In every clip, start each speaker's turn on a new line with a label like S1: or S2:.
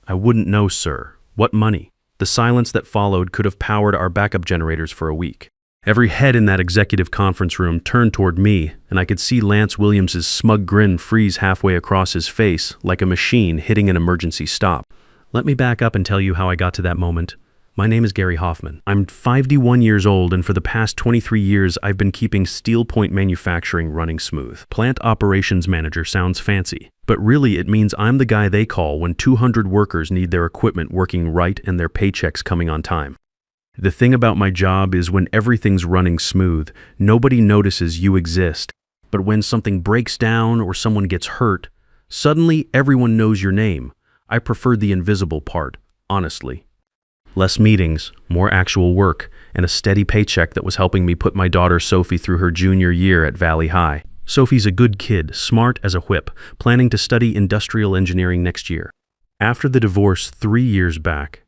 S1: I wouldn't know, sir. What money? The silence that followed could have powered our backup generators for a week. Every head in that executive conference room turned toward me, and I could see Lance Williams's smug grin freeze halfway across his face like a machine hitting an emergency stop. Let me back up and tell you how I got to that moment. My name is Gary Hoffman. I'm 51 years old, and for the past 23 years, I've been keeping Steelpoint manufacturing running smooth. Plant operations manager sounds fancy, but really it means I'm the guy they call when 200 workers need their equipment working right and their paychecks coming on time. The thing about my job is when everything's running smooth, nobody notices you exist. But when something breaks down or someone gets hurt, suddenly everyone knows your name. I preferred the invisible part, honestly. Less meetings, more actual work, and a steady paycheck that was helping me put my daughter Sophie through her junior year at Valley High. Sophie's a good kid, smart as a whip, planning to study industrial engineering next year. After the divorce 3 years back,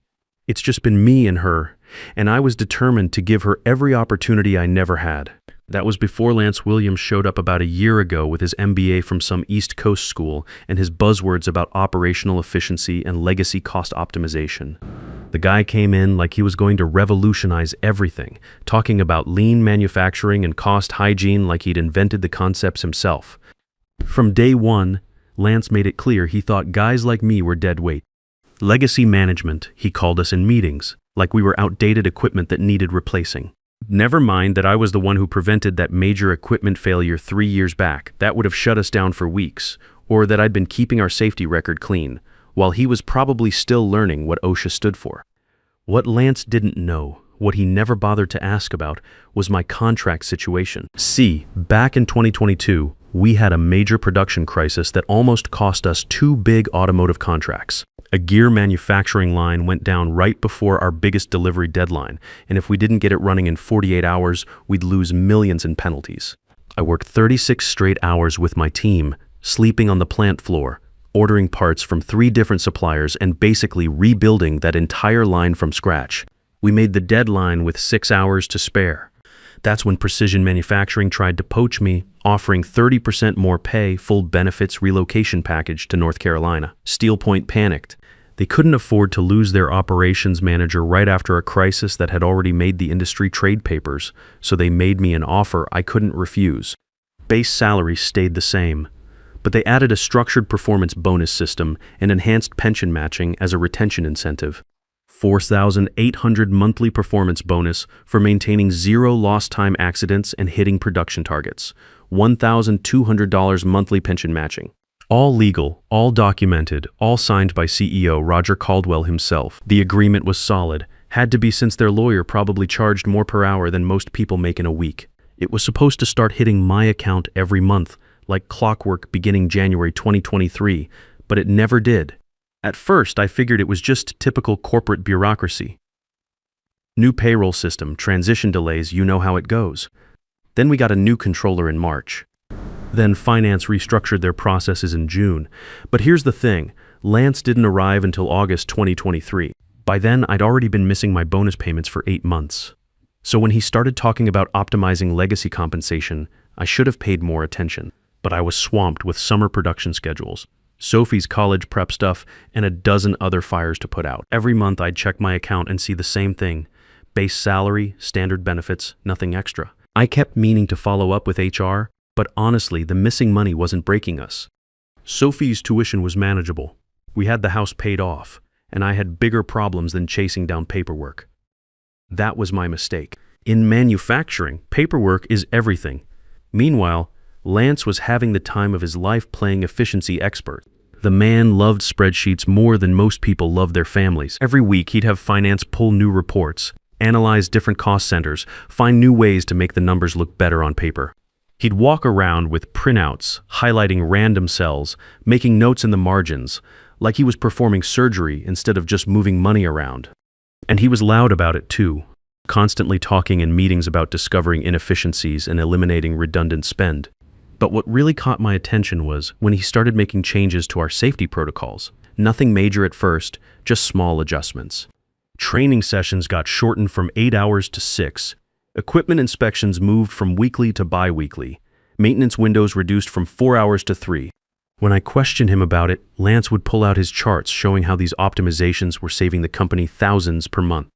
S1: it's just been me and her, and I was determined to give her every opportunity I never had. That was before Lance Williams showed up about a year ago with his MBA from some East Coast school and his buzzwords about operational efficiency and legacy cost optimization. The guy came in like he was going to revolutionize everything, talking about lean manufacturing and cost hygiene like he'd invented the concepts himself. From day one, Lance made it clear he thought guys like me were dead weight. Legacy management, he called us in meetings, like we were outdated equipment that needed replacing. Never mind that I was the one who prevented that major equipment failure 3 years back. That would have shut us down for weeks. Or that I'd been keeping our safety record clean, while he was probably still learning what OSHA stood for. What Lance didn't know, what he never bothered to ask about, was my contract situation. See, back in 2022, we had a major production crisis that almost cost us 2 big automotive contracts. A gear manufacturing line went down right before our biggest delivery deadline, and if we didn't get it running in 48 hours, we'd lose millions in penalties. I worked 36 straight hours with my team, sleeping on the plant floor, ordering parts from 3 different suppliers and basically rebuilding that entire line from scratch. We made the deadline with 6 hours to spare. That's when Precision Manufacturing tried to poach me, offering 30% more pay, full benefits relocation package to North Carolina. Steelpoint panicked. They couldn't afford to lose their operations manager right after a crisis that had already made the industry trade papers, so they made me an offer I couldn't refuse. Base salary stayed the same, but they added a structured performance bonus system and enhanced pension matching as a retention incentive. $4,800 monthly performance bonus for maintaining 0 lost time accidents and hitting production targets. $1,200 monthly pension matching. All legal, all documented, all signed by CEO Roger Caldwell himself. The agreement was solid, had to be since their lawyer probably charged more per hour than most people make in a week. It was supposed to start hitting my account every month, like clockwork beginning January 2023, but it never did. At first, I figured it was just typical corporate bureaucracy. New payroll system, transition delays, you know how it goes. Then we got a new controller in March. Then finance restructured their processes in June. But here's the thing, Lance didn't arrive until August 2023. By then, I'd already been missing my bonus payments for 8 months. So when he started talking about optimizing legacy compensation, I should have paid more attention. But I was swamped with summer production schedules, Sophie's college prep stuff, and a dozen other fires to put out. Every month I'd check my account and see the same thing. Base salary, standard benefits, nothing extra. I kept meaning to follow up with HR, but honestly, the missing money wasn't breaking us. Sophie's tuition was manageable. We had the house paid off, and I had bigger problems than chasing down paperwork. That was my mistake. In manufacturing, paperwork is everything. Meanwhile, Lance was having the time of his life playing efficiency expert. The man loved spreadsheets more than most people love their families. Every week, he'd have finance pull new reports, analyze different cost centers, find new ways to make the numbers look better on paper. He'd walk around with printouts, highlighting random cells, making notes in the margins, like he was performing surgery instead of just moving money around. And he was loud about it too, constantly talking in meetings about discovering inefficiencies and eliminating redundant spend. But what really caught my attention was when he started making changes to our safety protocols. Nothing major at first, just small adjustments. Training sessions got shortened from 8 hours to 6. Equipment inspections moved from weekly to bi-weekly. Maintenance windows reduced from 4 hours to 3. When I questioned him about it, Lance would pull out his charts showing how these optimizations were saving the company thousands per month.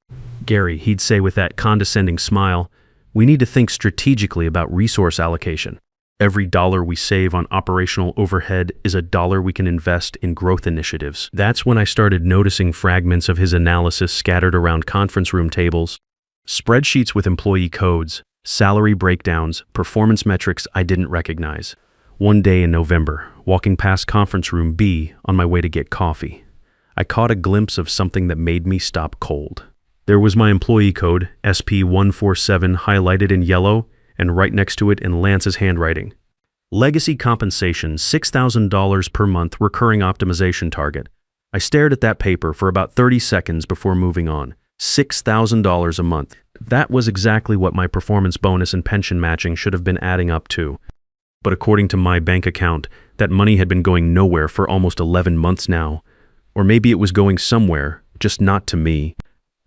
S1: Gary, he'd say with that condescending smile, we need to think strategically about resource allocation. Every dollar we save on operational overhead is a dollar we can invest in growth initiatives. That's when I started noticing fragments of his analysis scattered around conference room tables, spreadsheets with employee codes, salary breakdowns, performance metrics I didn't recognize. One day in November, walking past conference room B on my way to get coffee, I caught a glimpse of something that made me stop cold. There was my employee code, SP147, highlighted in yellow, and right next to it in Lance's handwriting. Legacy compensation, $6,000 per month recurring optimization target. I stared at that paper for about 30 seconds before moving on. $6,000 a month. That was exactly what my performance bonus and pension matching should have been adding up to. But according to my bank account, that money had been going nowhere for almost 11 months now. Or maybe it was going somewhere, just not to me.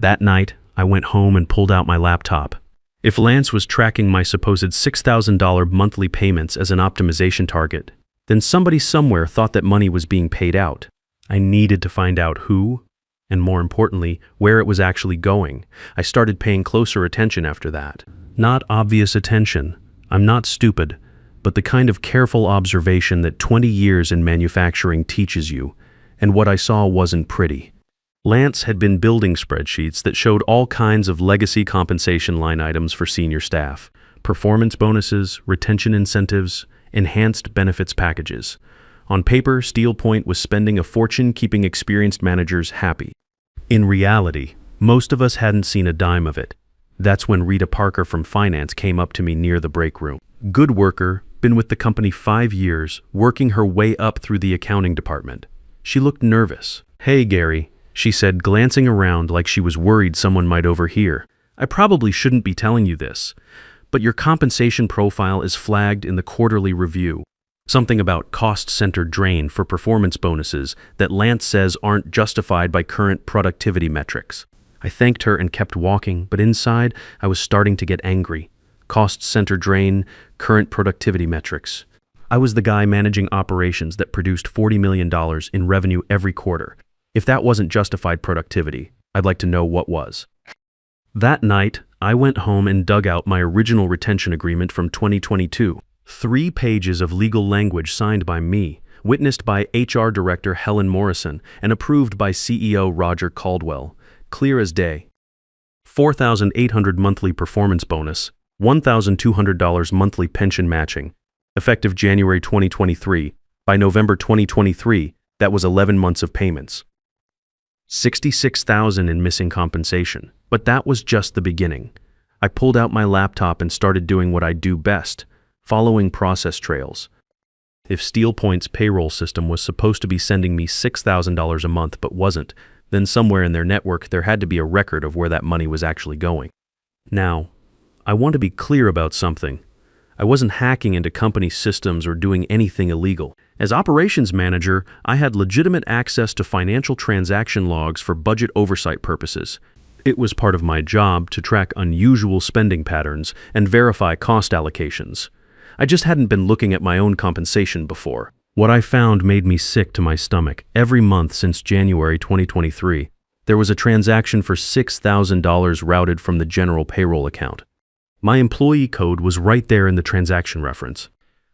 S1: That night, I went home and pulled out my laptop. If Lance was tracking my supposed $6,000 monthly payments as an optimization target, then somebody somewhere thought that money was being paid out. I needed to find out who, and more importantly, where it was actually going. I started paying closer attention after that. Not obvious attention. I'm not stupid, but the kind of careful observation that 20 years in manufacturing teaches you, and what I saw wasn't pretty. Lance had been building spreadsheets that showed all kinds of legacy compensation line items for senior staff, performance bonuses, retention incentives, enhanced benefits packages. On paper, Steelpoint was spending a fortune keeping experienced managers happy. In reality, most of us hadn't seen a dime of it. That's when Rita Parker from finance came up to me near the break room. Good worker, been with the company 5 years, working her way up through the accounting department. She looked nervous. "Hey, Gary," she said, glancing around like she was worried someone might overhear. "I probably shouldn't be telling you this, but your compensation profile is flagged in the quarterly review. Something about cost-centered drain for performance bonuses that Lance says aren't justified by current productivity metrics." I thanked her and kept walking, but inside I was starting to get angry. Cost-centered drain, current productivity metrics. I was the guy managing operations that produced $40 million in revenue every quarter. If that wasn't justified productivity, I'd like to know what was. That night, I went home and dug out my original retention agreement from 2022. 3 pages of legal language signed by me, witnessed by HR Director Helen Morrison, and approved by CEO Roger Caldwell. Clear as day. $4,800 monthly performance bonus, $1,200 monthly pension matching. Effective January 2023. By November 2023, that was 11 months of payments. $66,000 in missing compensation. But that was just the beginning. I pulled out my laptop and started doing what I do best, following process trails. If Steelpoint's payroll system was supposed to be sending me $6,000 a month but wasn't, then somewhere in their network there had to be a record of where that money was actually going. Now, I want to be clear about something. I wasn't hacking into company systems or doing anything illegal. As operations manager, I had legitimate access to financial transaction logs for budget oversight purposes. It was part of my job to track unusual spending patterns and verify cost allocations. I just hadn't been looking at my own compensation before. What I found made me sick to my stomach. Every month since January 2023, there was a transaction for $6,000 routed from the general payroll account. My employee code was right there in the transaction reference.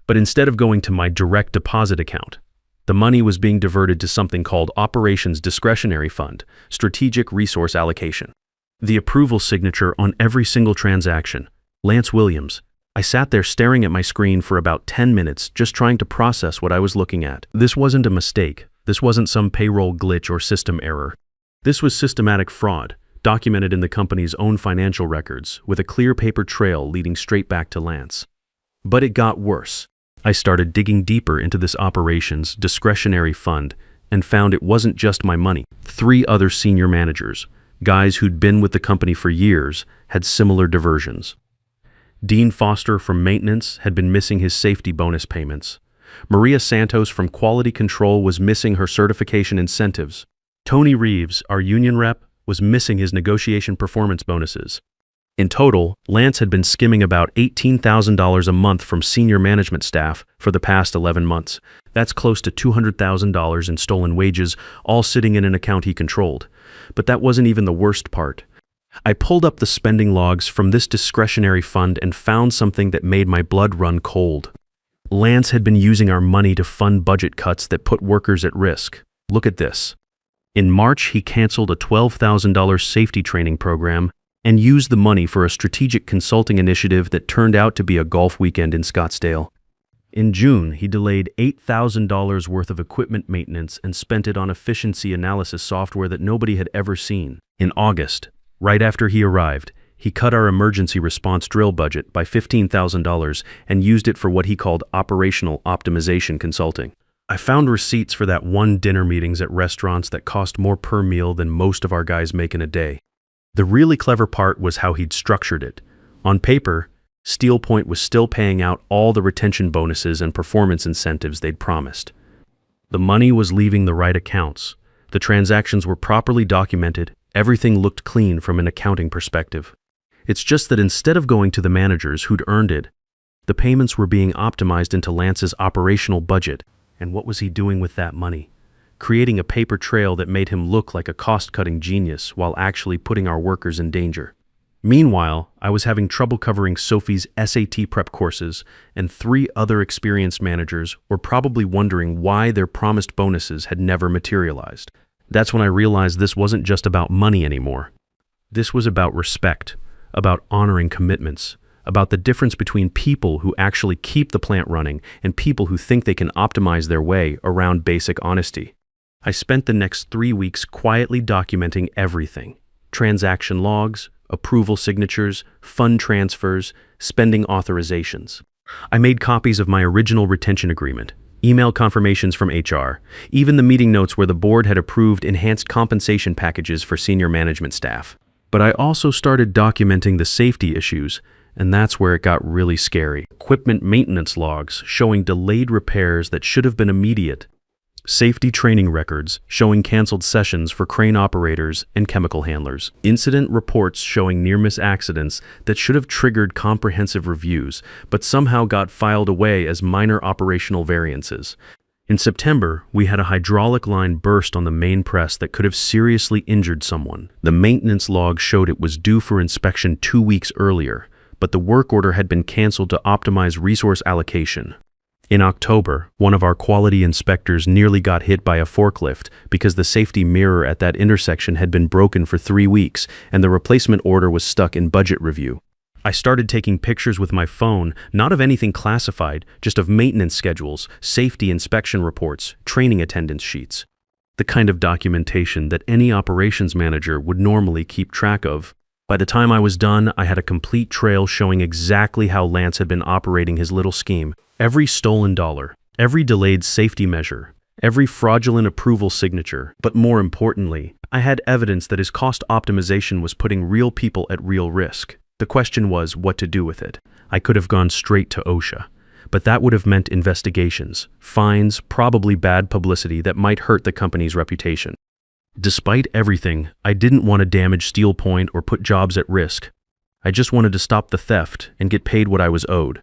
S1: But instead of going to my direct deposit account, the money was being diverted to something called Operations Discretionary Fund, Strategic Resource Allocation. The approval signature on every single transaction, Lance Williams. I sat there staring at my screen for about 10 minutes, just trying to process what I was looking at. This wasn't a mistake. This wasn't some payroll glitch or system error. This was systematic fraud, documented in the company's own financial records, with a clear paper trail leading straight back to Lance. But it got worse. I started digging deeper into this operations discretionary fund and found it wasn't just my money. 3 other senior managers, guys who'd been with the company for years, had similar diversions. Dean Foster from maintenance had been missing his safety bonus payments. Maria Santos from quality control was missing her certification incentives. Tony Reeves, our union rep, was missing his negotiation performance bonuses. In total, Lance had been skimming about $18,000 a month from senior management staff for the past 11 months. That's close to $200,000 in stolen wages, all sitting in an account he controlled. But that wasn't even the worst part. I pulled up the spending logs from this discretionary fund and found something that made my blood run cold. Lance had been using our money to fund budget cuts that put workers at risk. Look at this. In March, he canceled a $12,000 safety training program and used the money for a strategic consulting initiative that turned out to be a golf weekend in Scottsdale. In June, he delayed $8,000 worth of equipment maintenance and spent it on efficiency analysis software that nobody had ever seen. In August, right after he arrived, he cut our emergency response drill budget by $15,000 and used it for what he called operational optimization consulting. I found receipts for that one dinner meetings at restaurants that cost more per meal than most of our guys make in a day. The really clever part was how he'd structured it. On paper, Steelpoint was still paying out all the retention bonuses and performance incentives they'd promised. The money was leaving the right accounts. The transactions were properly documented. Everything looked clean from an accounting perspective. It's just that instead of going to the managers who'd earned it, the payments were being optimized into Lance's operational budget. And what was he doing with that money? Creating a paper trail that made him look like a cost-cutting genius while actually putting our workers in danger. Meanwhile, I was having trouble covering Sophie's SAT prep courses, and 3 other experienced managers were probably wondering why their promised bonuses had never materialized. That's when I realized this wasn't just about money anymore. This was about respect, about honoring commitments, about the difference between people who actually keep the plant running and people who think they can optimize their way around basic honesty. I spent the next 3 weeks quietly documenting everything: transaction logs, approval signatures, fund transfers, spending authorizations. I made copies of my original retention agreement, email confirmations from HR, even the meeting notes where the board had approved enhanced compensation packages for senior management staff. But I also started documenting the safety issues, and that's where it got really scary. Equipment maintenance logs showing delayed repairs that should have been immediate. Safety training records showing canceled sessions for crane operators and chemical handlers. Incident reports showing near-miss accidents that should have triggered comprehensive reviews, but somehow got filed away as minor operational variances. In September, we had a hydraulic line burst on the main press that could have seriously injured someone. The maintenance log showed it was due for inspection 2 weeks earlier, but the work order had been canceled to optimize resource allocation. In October, one of our quality inspectors nearly got hit by a forklift because the safety mirror at that intersection had been broken for 3 weeks and the replacement order was stuck in budget review. I started taking pictures with my phone, not of anything classified, just of maintenance schedules, safety inspection reports, training attendance sheets. The kind of documentation that any operations manager would normally keep track of. By the time I was done, I had a complete trail showing exactly how Lance had been operating his little scheme. Every stolen dollar, every delayed safety measure, every fraudulent approval signature. But more importantly, I had evidence that his cost optimization was putting real people at real risk. The question was what to do with it. I could have gone straight to OSHA, but that would have meant investigations, fines, probably bad publicity that might hurt the company's reputation. Despite everything, I didn't want to damage Steelpoint or put jobs at risk. I just wanted to stop the theft and get paid what I was owed.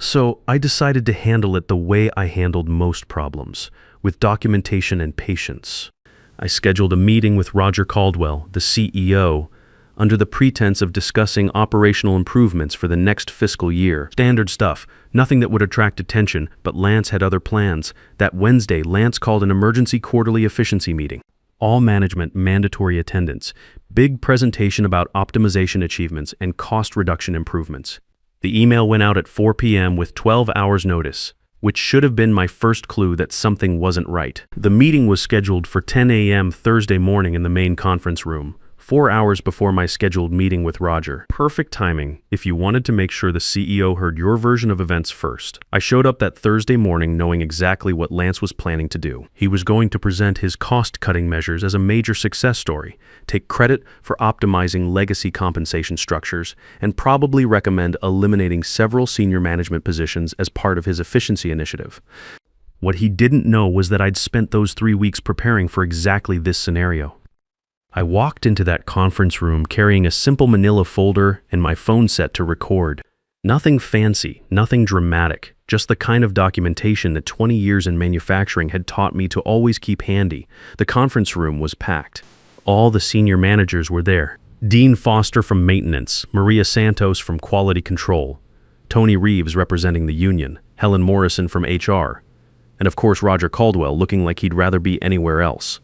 S1: So I decided to handle it the way I handled most problems, with documentation and patience. I scheduled a meeting with Roger Caldwell, the CEO, under the pretense of discussing operational improvements for the next fiscal year. Standard stuff, nothing that would attract attention, but Lance had other plans. That Wednesday, Lance called an emergency quarterly efficiency meeting. All management mandatory attendance, big presentation about optimization achievements and cost reduction improvements. The email went out at 4 p.m. with 12 hours notice, which should have been my first clue that something wasn't right. The meeting was scheduled for 10 a.m. Thursday morning in the main conference room, 4 hours before my scheduled meeting with Roger. Perfect timing if you wanted to make sure the CEO heard your version of events first. I showed up that Thursday morning knowing exactly what Lance was planning to do. He was going to present his cost-cutting measures as a major success story, take credit for optimizing legacy compensation structures, and probably recommend eliminating several senior management positions as part of his efficiency initiative. What he didn't know was that I'd spent those 3 weeks preparing for exactly this scenario. I walked into that conference room carrying a simple manila folder and my phone set to record. Nothing fancy, nothing dramatic, Just the kind of documentation that 20 years in manufacturing had taught me to always keep handy. The conference room was packed. All the senior managers were there. Dean Foster from maintenance, Maria Santos from quality control, Tony Reeves representing the union, Helen Morrison from HR, and of course Roger Caldwell looking like he'd rather be anywhere else.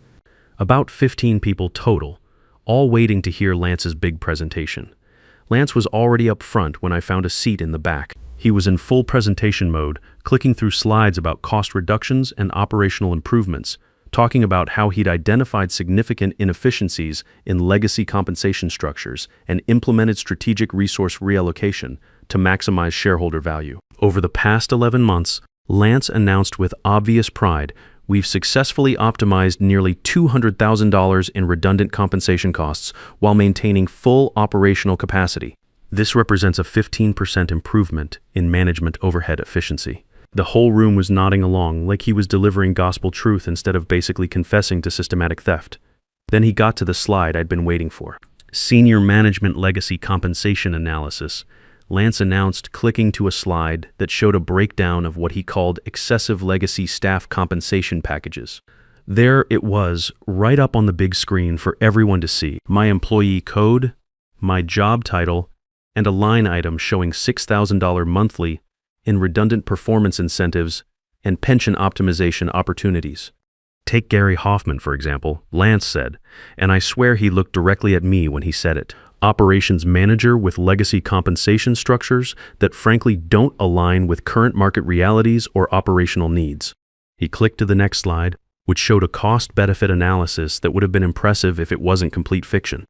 S1: About 15 people total, all waiting to hear Lance's big presentation. Lance was already up front when I found a seat in the back. He was in full presentation mode, clicking through slides about cost reductions and operational improvements, talking about how he'd identified significant inefficiencies in legacy compensation structures and implemented strategic resource reallocation to maximize shareholder value. Over the past 11 months, Lance announced with obvious pride, we've successfully optimized nearly $200,000 in redundant compensation costs while maintaining full operational capacity. This represents a 15% improvement in management overhead efficiency. The whole room was nodding along like he was delivering gospel truth instead of basically confessing to systematic theft. Then he got to the slide I'd been waiting for. Senior Management Legacy Compensation Analysis. Lance announced, clicking to a slide that showed a breakdown of what he called excessive legacy staff compensation packages. There it was, right up on the big screen for everyone to see. My employee code, my job title, and a line item showing $6,000 monthly in redundant performance incentives and pension optimization opportunities. Take Gary Hoffman, for example, Lance said, and I swear he looked directly at me when he said it. Operations manager with legacy compensation structures that frankly don't align with current market realities or operational needs. He clicked to the next slide, which showed a cost-benefit analysis that would have been impressive if it wasn't complete fiction.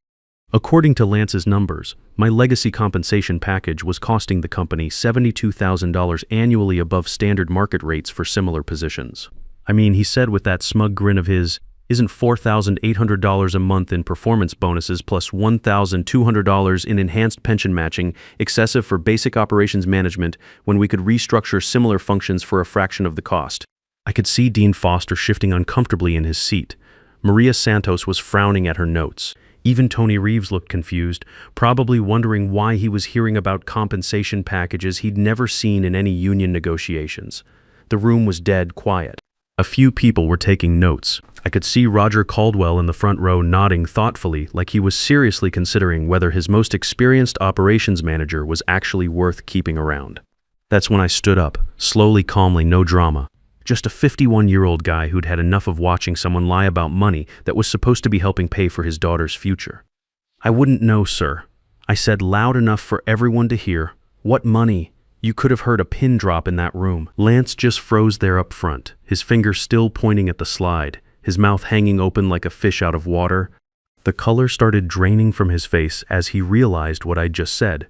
S1: According to Lance's numbers, my legacy compensation package was costing the company $72,000 annually above standard market rates for similar positions. I mean, he said with that smug grin of his, isn't $4,800 a month in performance bonuses plus $1,200 in enhanced pension matching excessive for basic operations management when we could restructure similar functions for a fraction of the cost? I could see Dean Foster shifting uncomfortably in his seat. Maria Santos was frowning at her notes. Even Tony Reeves looked confused, probably wondering why he was hearing about compensation packages he'd never seen in any union negotiations. The room was dead quiet. A few people were taking notes. I could see Roger Caldwell in the front row nodding thoughtfully like he was seriously considering whether his most experienced operations manager was actually worth keeping around. That's when I stood up, slowly, calmly, no drama. Just a 51-year-old guy who'd had enough of watching someone lie about money that was supposed to be helping pay for his daughter's future. I wouldn't know, sir. I said loud enough for everyone to hear. What money? You could have heard a pin drop in that room. Lance just froze there up front, his finger still pointing at the slide, his mouth hanging open like a fish out of water. The color started draining from his face as he realized what I'd just said.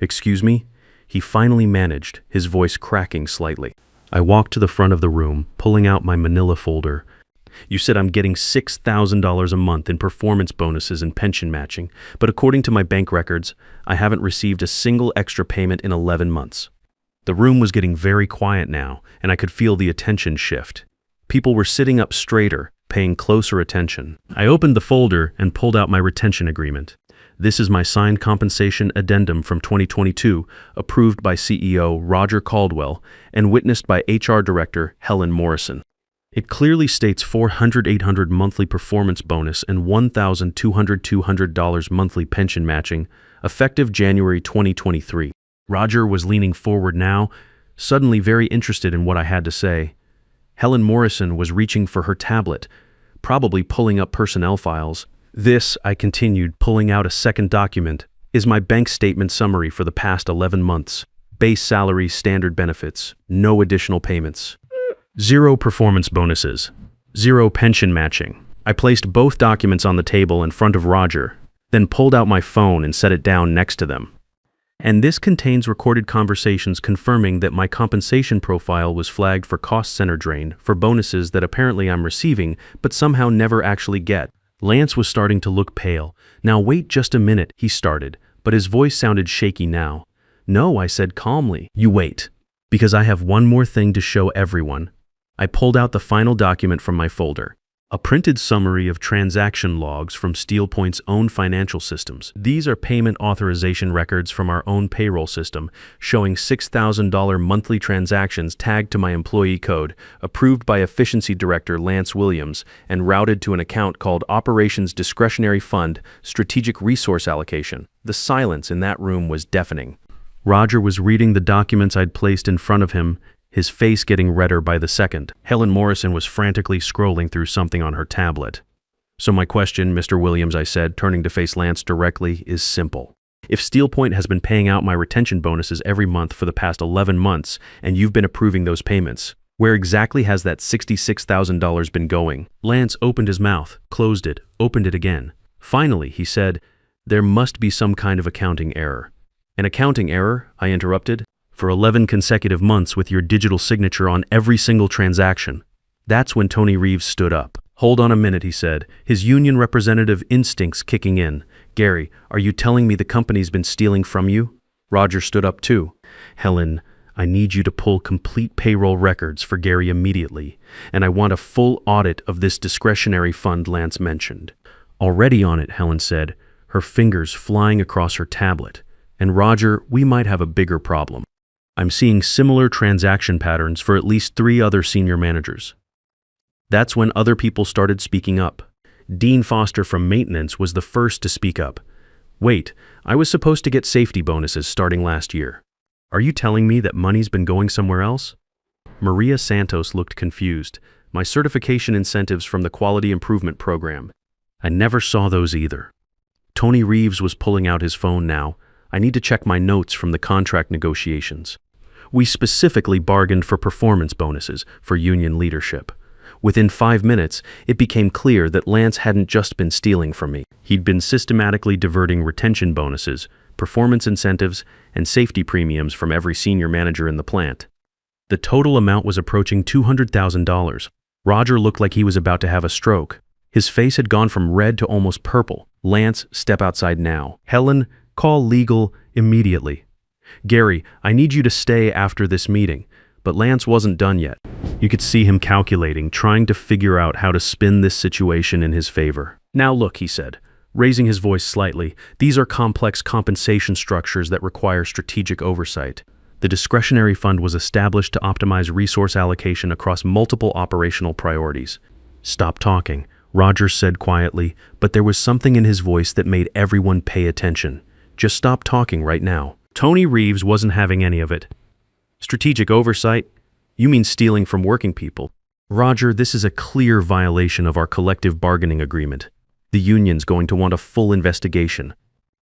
S1: Excuse me? He finally managed, his voice cracking slightly. I walked to the front of the room, pulling out my manila folder. You said I'm getting $6,000 a month in performance bonuses and pension matching, but according to my bank records, I haven't received a single extra payment in 11 months. The room was getting very quiet now, and I could feel the attention shift. People were sitting up straighter, paying closer attention. I opened the folder and pulled out my retention agreement. This is my signed compensation addendum from 2022, approved by CEO Roger Caldwell and witnessed by HR Director Helen Morrison. It clearly states $400-800 monthly performance bonus and $1,200-200 monthly pension matching, effective January 2023. Roger was leaning forward now, suddenly very interested in what I had to say. Helen Morrison was reaching for her tablet, probably pulling up personnel files. This, I continued, pulling out a second document, is my bank statement summary for the past 11 months. Base salary, standard benefits, no additional payments. 0 performance bonuses. 0 pension matching. I placed both documents on the table in front of Roger, then pulled out my phone and set it down next to them. And this contains recorded conversations confirming that my compensation profile was flagged for cost center drain for bonuses that apparently I'm receiving but somehow never actually get. Lance was starting to look pale. Now wait just a minute, he started, but his voice sounded shaky now. No, I said calmly. You wait, because I have one more thing to show everyone. I pulled out the final document from my folder. A printed summary of transaction logs from Steelpoint's own financial systems. These are payment authorization records from our own payroll system, showing $6,000 monthly transactions tagged to my employee code, approved by Efficiency Director Lance Williams, and routed to an account called Operations Discretionary Fund Strategic Resource Allocation. The silence in that room was deafening. Roger was reading the documents I'd placed in front of him, his face getting redder by the second. Helen Morrison was frantically scrolling through something on her tablet. So my question, Mr. Williams, I said, turning to face Lance directly, is simple. If Steelpoint has been paying out my retention bonuses every month for the past 11 months, and you've been approving those payments, where exactly has that $66,000 been going? Lance opened his mouth, closed it, opened it again. Finally, he said, there must be some kind of accounting error. An accounting error? I interrupted. For 11 consecutive months with your digital signature on every single transaction. That's when Tony Reeves stood up. Hold on a minute, he said, his union representative instincts kicking in. Gary, are you telling me the company's been stealing from you? Roger stood up too. Helen, I need you to pull complete payroll records for Gary immediately, and I want a full audit of this discretionary fund Lance mentioned. Already on it, Helen said, her fingers flying across her tablet. And Roger, we might have a bigger problem. I'm seeing similar transaction patterns for at least 3 other senior managers. That's when other people started speaking up. Dean Foster from maintenance was the first to speak up. Wait, I was supposed to get safety bonuses starting last year. Are you telling me that money's been going somewhere else? Maria Santos looked confused. My certification incentives from the Quality Improvement Program. I never saw those either. Tony Reeves was pulling out his phone now. I need to check my notes from the contract negotiations. We specifically bargained for performance bonuses for union leadership. Within 5 minutes, it became clear that Lance hadn't just been stealing from me. He'd been systematically diverting retention bonuses, performance incentives, and safety premiums from every senior manager in the plant. The total amount was approaching $200,000. Roger looked like he was about to have a stroke. His face had gone from red to almost purple. Lance, step outside now. Helen, call legal immediately. Gary, I need you to stay after this meeting. But Lance wasn't done yet. You could see him calculating, trying to figure out how to spin this situation in his favor. Now look, he said, raising his voice slightly, these are complex compensation structures that require strategic oversight. The discretionary fund was established to optimize resource allocation across multiple operational priorities. Stop talking, Roger said quietly, but there was something in his voice that made everyone pay attention. Just stop talking right now. Tony Reeves wasn't having any of it. Strategic oversight? You mean stealing from working people? Roger, this is a clear violation of our collective bargaining agreement. The union's going to want a full investigation.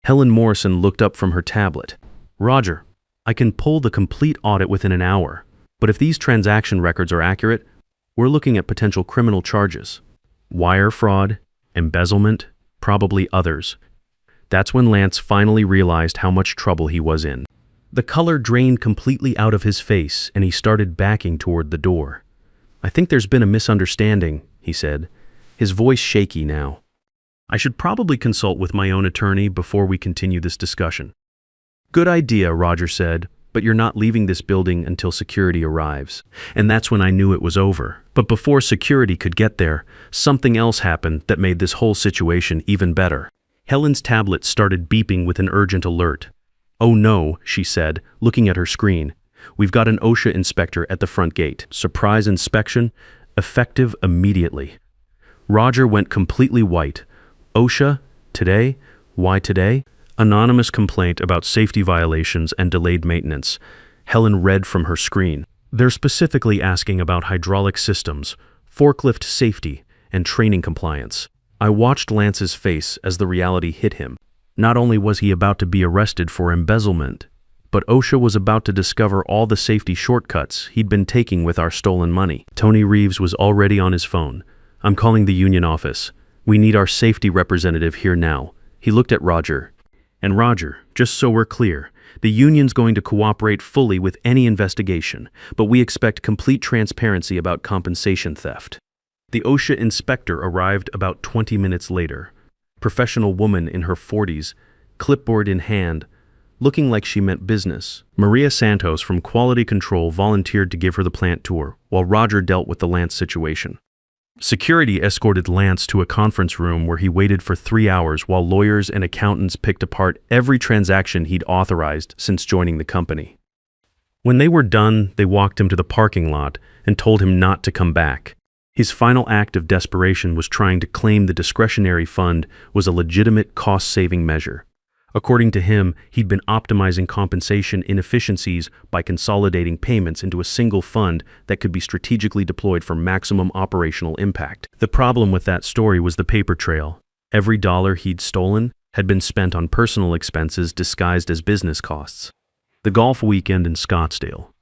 S1: Helen Morrison looked up from her tablet. Roger, I can pull the complete audit within an hour, but if these transaction records are accurate, we're looking at potential criminal charges. Wire fraud, embezzlement, probably others. That's when Lance finally realized how much trouble he was in. The color drained completely out of his face, and he started backing toward the door. I think there's been a misunderstanding, he said, his voice shaky now. I should probably consult with my own attorney before we continue this discussion. Good idea, Roger said, but you're not leaving this building until security arrives. And that's when I knew it was over. But before security could get there, something else happened that made this whole situation even better. Helen's tablet started beeping with an urgent alert. Oh no, she said, looking at her screen. We've got an OSHA inspector at the front gate. Surprise inspection, effective immediately. Roger went completely white. OSHA? Today? Why today? Anonymous complaint about safety violations and delayed maintenance. Helen read from her screen. They're specifically asking about hydraulic systems, forklift safety, and training compliance. I watched Lance's face as the reality hit him. Not only was he about to be arrested for embezzlement, but OSHA was about to discover all the safety shortcuts he'd been taking with our stolen money. Tony Reeves was already on his phone. I'm calling the union office. We need our safety representative here now. He looked at Roger. And Roger, just so we're clear, the union's going to cooperate fully with any investigation, but we expect complete transparency about compensation theft. The OSHA inspector arrived about 20 minutes later. Professional woman in her 40s, clipboard in hand, looking like she meant business. Maria Santos from Quality Control volunteered to give her the plant tour, while Roger dealt with the Lance situation. Security escorted Lance to a conference room where he waited for 3 hours while lawyers and accountants picked apart every transaction he'd authorized since joining the company. When they were done, they walked him to the parking lot and told him not to come back. His final act of desperation was trying to claim the discretionary fund was a legitimate cost-saving measure. According to him, he'd been optimizing compensation inefficiencies by consolidating payments into a single fund that could be strategically deployed for maximum operational impact. The problem with that story was the paper trail. Every dollar he'd stolen had been spent on personal expenses disguised as business costs. The golf weekend in Scottsdale.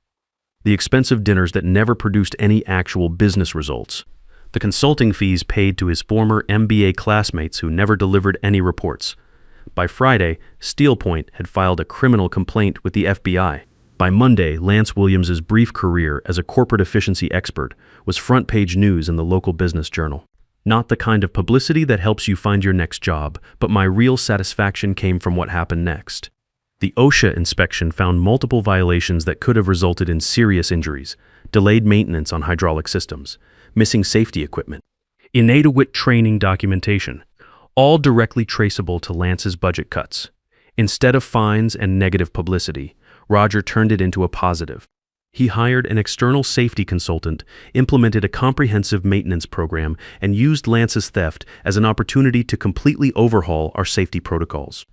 S1: The expensive dinners that never produced any actual business results. The consulting fees paid to his former MBA classmates who never delivered any reports. By Friday, Steelpoint had filed a criminal complaint with the FBI. By Monday, Lance Williams's brief career as a corporate efficiency expert was front-page news in the local business journal. Not the kind of publicity that helps you find your next job, but my real satisfaction came from what happened next. The OSHA inspection found multiple violations that could have resulted in serious injuries, delayed maintenance on hydraulic systems, missing safety equipment, inadequate training documentation, all directly traceable to Lance's budget cuts. Instead of fines and negative publicity, Roger turned it into a positive. He hired an external safety consultant, implemented a comprehensive maintenance program, and used Lance's theft as an opportunity to completely overhaul our safety protocols.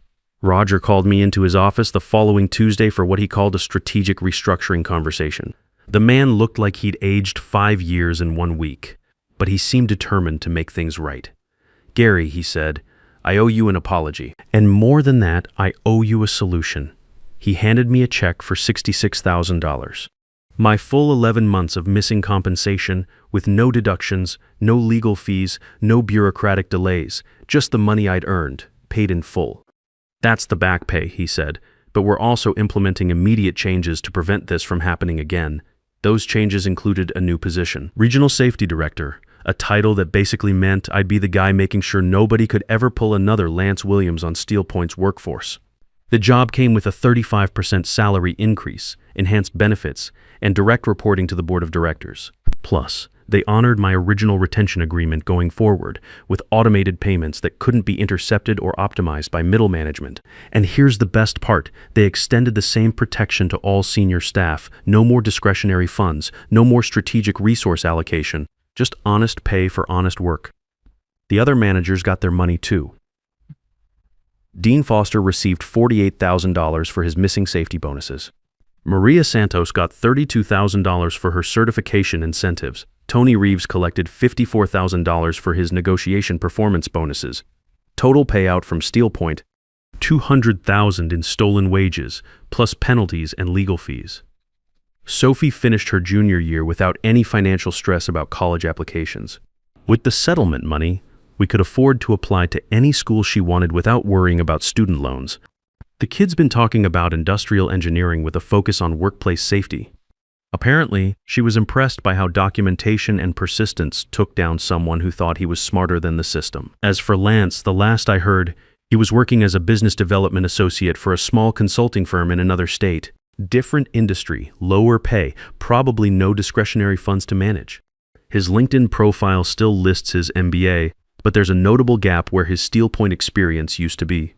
S1: Roger called me into his office the following Tuesday for what he called a strategic restructuring conversation. The man looked like he'd aged 5 years in 1 week, but he seemed determined to make things right. "Gary," he said, "I owe you an apology. And more than that, I owe you a solution." He handed me a check for $66,000. My full 11 months of missing compensation, with no deductions, no legal fees, no bureaucratic delays, just the money I'd earned, paid in full. "That's the back pay," he said, "but we're also implementing immediate changes to prevent this from happening again." Those changes included a new position, Regional Safety Director, a title that basically meant I'd be the guy making sure nobody could ever pull another Lance Williams on Steelpoint's workforce. The job came with a 35% salary increase, enhanced benefits, and direct reporting to the board of directors. Plus, they honored my original retention agreement going forward, with automated payments that couldn't be intercepted or optimized by middle management. And here's the best part, they extended the same protection to all senior staff, no more discretionary funds, no more strategic resource allocation, just honest pay for honest work. The other managers got their money too. Dean Foster received $48,000 for his missing safety bonuses. Maria Santos got $32,000 for her certification incentives. Tony Reeves collected $54,000 for his negotiation performance bonuses. Total payout from Steelpoint, $200,000 in stolen wages, plus penalties and legal fees. Sophie finished her junior year without any financial stress about college applications. With the settlement money, we could afford to apply to any school she wanted without worrying about student loans. The kid's been talking about industrial engineering with a focus on workplace safety. Apparently, she was impressed by how documentation and persistence took down someone who thought he was smarter than the system. As for Lance, the last I heard, he was working as a business development associate for a small consulting firm in another state. Different industry, lower pay, probably no discretionary funds to manage. His LinkedIn profile still lists his MBA, but there's a notable gap where his Steelpoint experience used to be.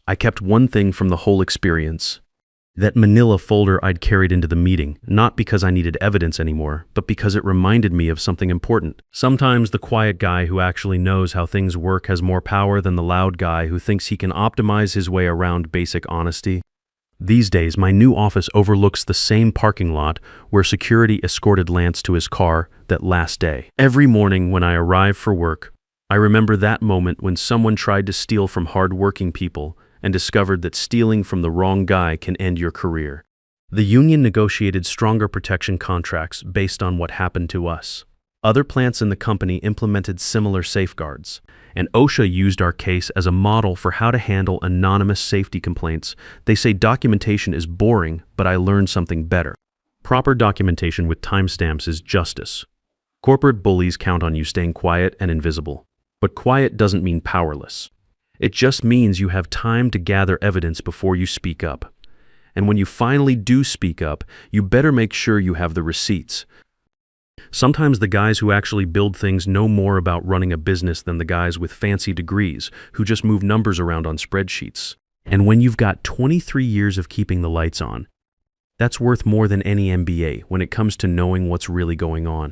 S1: I kept one thing from the whole experience. That manila folder I'd carried into the meeting, not because I needed evidence anymore, but because it reminded me of something important. Sometimes the quiet guy who actually knows how things work has more power than the loud guy who thinks he can optimize his way around basic honesty. These days, my new office overlooks the same parking lot where security escorted Lance to his car that last day. Every morning when I arrive for work, I remember that moment when someone tried to steal from hard-working people and discovered that stealing from the wrong guy can end your career. The union negotiated stronger protection contracts based on what happened to us. Other plants in the company implemented similar safeguards, and OSHA used our case as a model for how to handle anonymous safety complaints. They say documentation is boring, but I learned something better. Proper documentation with timestamps is justice. Corporate bullies count on you staying quiet and invisible, but quiet doesn't mean powerless. It just means you have time to gather evidence before you speak up. And when you finally do speak up, you better make sure you have the receipts. Sometimes the guys who actually build things know more about running a business than the guys with fancy degrees who just move numbers around on spreadsheets. And when you've got 23 years of keeping the lights on, that's worth more than any MBA when it comes to knowing what's really going on.